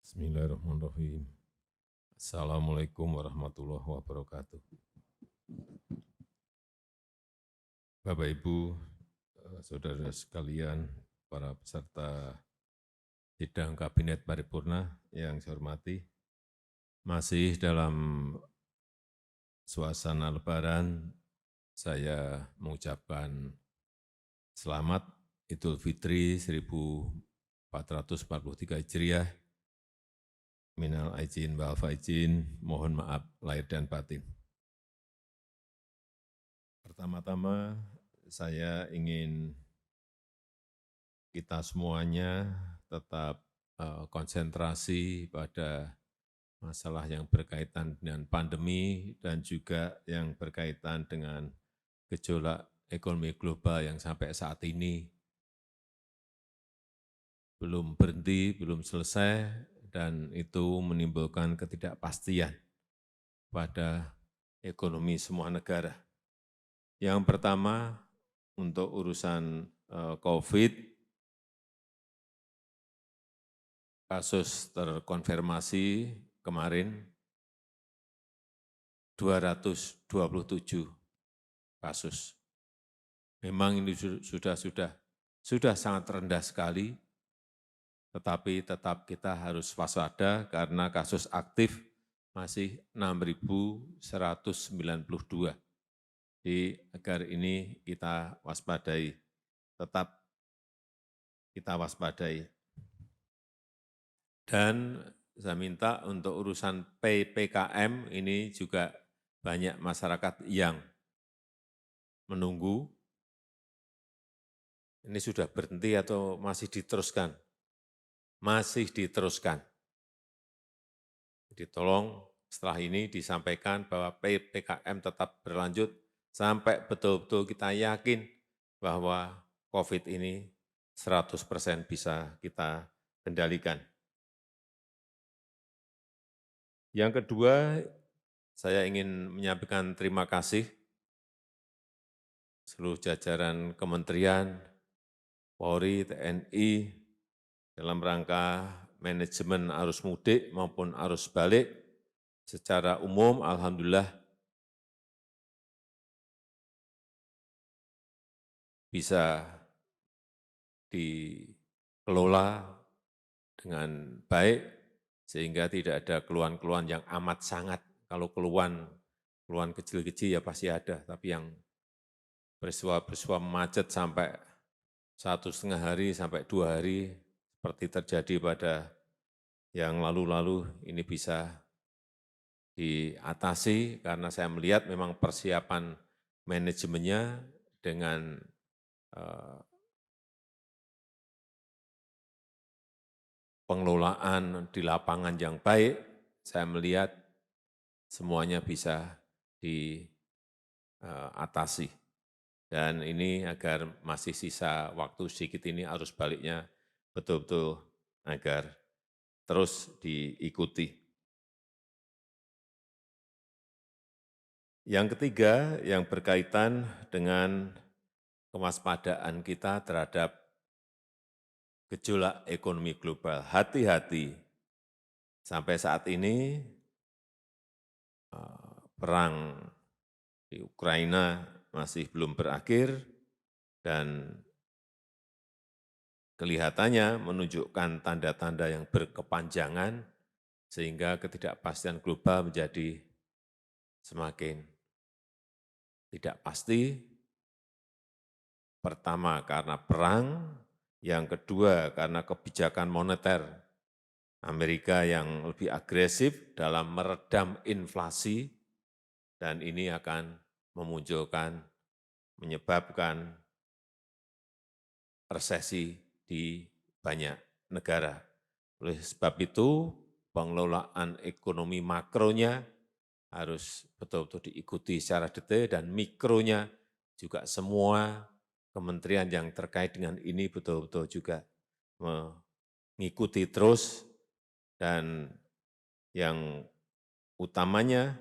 Bismillahirrahmanirrahim. Assalamualaikum warahmatullahi wabarakatuh. Bapak, Ibu, saudara sekalian, para peserta sidang Kabinet Paripurna yang saya hormati, masih dalam suasana Lebaran, saya mengucapkan selamat Idul Fitri 1443 Hijriah, minal aidin wal faizin, mohon maaf lahir dan batin. Pertama-tama saya ingin kita semuanya tetap konsentrasi pada masalah yang berkaitan dengan pandemi dan juga yang berkaitan dengan gejolak ekonomi global yang sampai saat ini belum berhenti, belum selesai, dan itu menimbulkan ketidakpastian pada ekonomi semua negara. Yang pertama, untuk urusan COVID, kasus terkonfirmasi kemarin 227 kasus. Memang ini sudah sangat rendah sekali, tetapi tetap kita harus waspada karena kasus aktif masih 6.192. Jadi agar ini kita waspadai, tetap kita waspadai. Dan saya minta untuk urusan PPKM ini juga banyak masyarakat yang menunggu. Ini sudah berhenti atau masih diteruskan? Masih diteruskan. Jadi tolong setelah ini disampaikan bahwa PPKM tetap berlanjut sampai betul-betul kita yakin bahwa COVID ini 100% bisa kita kendalikan. Yang kedua, saya ingin menyampaikan terima kasih seluruh jajaran kementerian, Polri, TNI, dalam rangka manajemen arus mudik maupun arus balik. Secara umum, alhamdulillah bisa dikelola dengan baik, sehingga tidak ada keluhan-keluhan yang amat sangat. Kalau keluhan kecil-kecil ya pasti ada, tapi yang peristiwa-peristiwa macet sampai 1,5 hari sampai 2 hari, seperti terjadi pada yang lalu-lalu, ini bisa diatasi karena saya melihat memang persiapan manajemennya dengan pengelolaan di lapangan yang baik, saya melihat semuanya bisa diatasi. Dan ini agar masih sisa waktu sedikit ini arus baliknya betul-betul agar terus diikuti. Yang ketiga, yang berkaitan dengan kewaspadaan kita terhadap gejolak ekonomi global. Hati-hati, sampai saat ini perang di Ukraina masih belum berakhir dan kelihatannya menunjukkan tanda-tanda yang berkepanjangan sehingga ketidakpastian global menjadi semakin tidak pasti. Pertama karena perang, yang kedua karena kebijakan moneter Amerika yang lebih agresif dalam meredam inflasi, dan ini akan menyebabkan resesi di banyak negara. Oleh sebab itu, pengelolaan ekonomi makronya harus betul-betul diikuti secara detail, dan mikronya juga semua kementerian yang terkait dengan ini betul-betul juga mengikuti terus, dan yang utamanya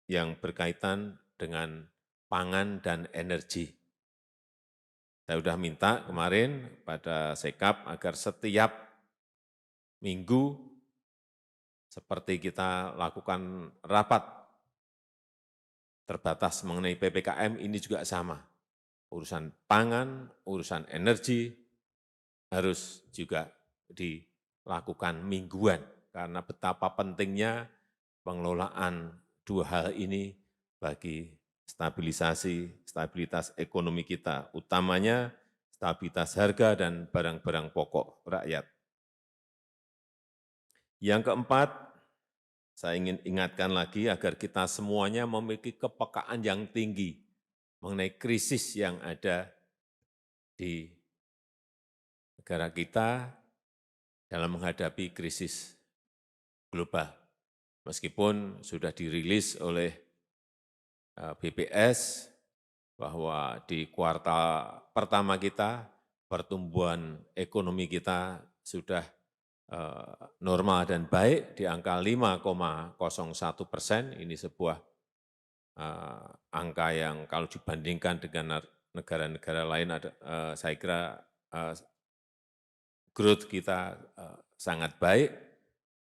yang berkaitan dengan pangan dan energi. Saya sudah minta kemarin pada Sekap agar setiap minggu seperti kita lakukan rapat terbatas mengenai PPKM ini juga sama. Urusan pangan, urusan energi harus juga dilakukan mingguan, karena betapa pentingnya pengelolaan dua hal ini bagi stabilitas ekonomi kita, utamanya stabilitas harga dan barang-barang pokok rakyat. Yang keempat, saya ingin ingatkan lagi agar kita semuanya memiliki kepekaan yang tinggi mengenai krisis yang ada di negara kita dalam menghadapi krisis global. Meskipun sudah dirilis oleh BPS bahwa di kuartal pertama kita, pertumbuhan ekonomi kita sudah normal dan baik di angka 5,01%. Ini sebuah angka yang kalau dibandingkan dengan negara-negara lain, saya kira growth kita sangat baik,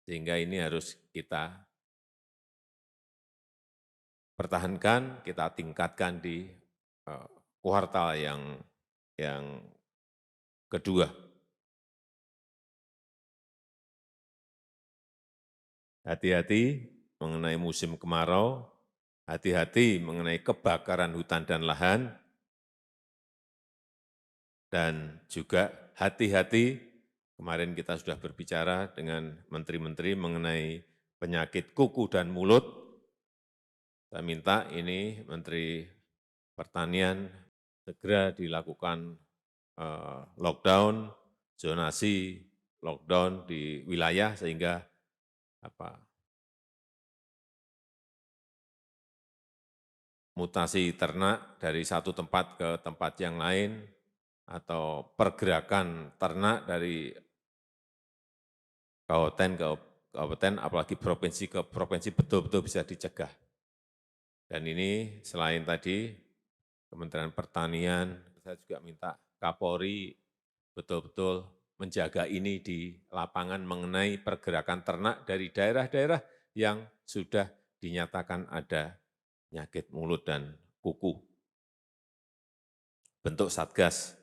sehingga ini harus kita pertahankan, kita tingkatkan di kuartal yang kedua. Hati-hati mengenai musim kemarau, hati-hati mengenai kebakaran hutan dan lahan, dan juga hati-hati, kemarin kita sudah berbicara dengan menteri-menteri mengenai penyakit kuku dan mulut. Saya minta ini Menteri Pertanian segera dilakukan lockdown, zonasi lockdown di wilayah, sehingga mutasi ternak dari satu tempat ke tempat yang lain, atau pergerakan ternak dari kabupaten ke kabupaten, apalagi provinsi ke provinsi, betul-betul bisa dicegah. Dan ini selain tadi Kementerian Pertanian, saya juga minta Kapolri betul-betul menjaga ini di lapangan mengenai pergerakan ternak dari daerah-daerah yang sudah dinyatakan ada penyakit mulut dan kuku. Bentuk satgas,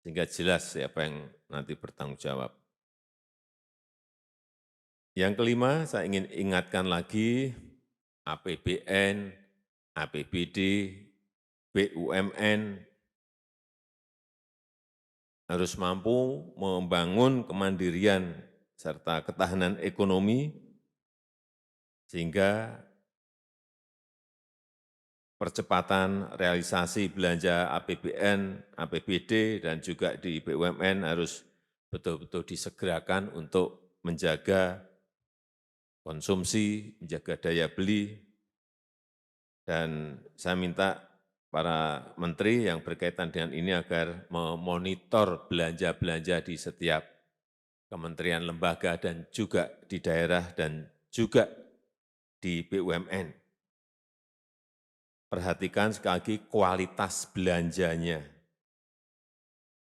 sehingga jelas siapa yang nanti bertanggung jawab. Yang kelima, saya ingin ingatkan lagi, APBN, APBD, BUMN harus mampu membangun kemandirian serta ketahanan ekonomi, sehingga percepatan realisasi belanja APBN, APBD, dan juga di BUMN harus betul-betul disegerakan untuk menjaga konsumsi, menjaga daya beli, dan saya minta para menteri yang berkaitan dengan ini agar memonitor belanja-belanja di setiap kementerian lembaga dan juga di daerah dan juga di BUMN. Perhatikan sekali lagi kualitas belanjanya.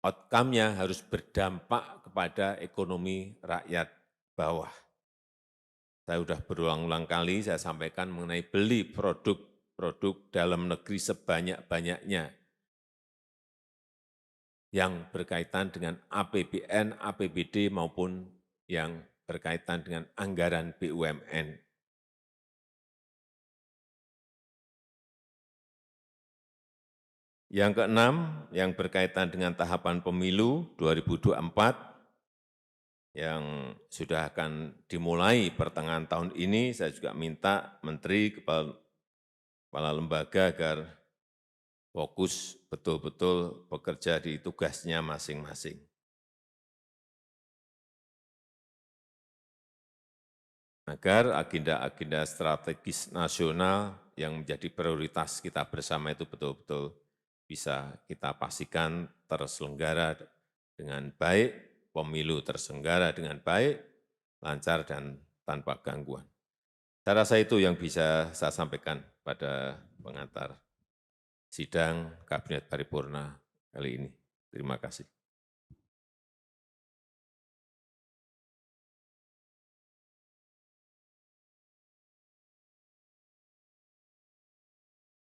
Outcome-nya harus berdampak kepada ekonomi rakyat bawah. Saya sudah berulang-ulang kali saya sampaikan mengenai beli produk dalam negeri sebanyak-banyaknya yang berkaitan dengan APBN, APBD, maupun yang berkaitan dengan anggaran BUMN. Yang keenam, yang berkaitan dengan tahapan pemilu 2024 yang sudah akan dimulai pertengahan tahun ini, saya juga minta menteri, kepala lembaga agar fokus betul-betul bekerja di tugasnya masing-masing. Agar agenda-agenda strategis nasional yang menjadi prioritas kita bersama itu betul-betul bisa kita pastikan terselenggara dengan baik, pemilu terselenggara dengan baik, lancar, dan tanpa gangguan. Saya rasa itu yang bisa saya sampaikan pada pengantar sidang Kabinet Paripurna kali ini. Terima kasih.